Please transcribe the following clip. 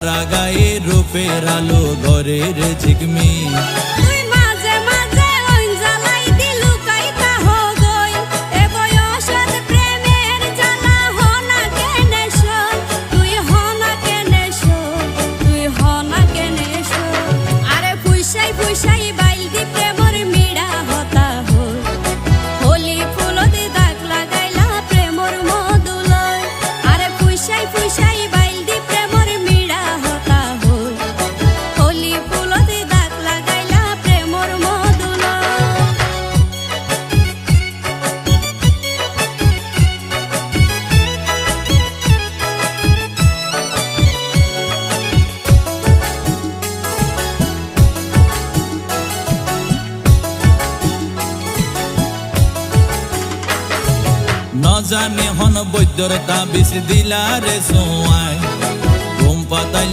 রাগায়ে রূপের আলো ঘরের ঝিকমি ন জানি হন বৈদ্যর তাবিজ দিলা রে সোয়াই ঘুম পাতাই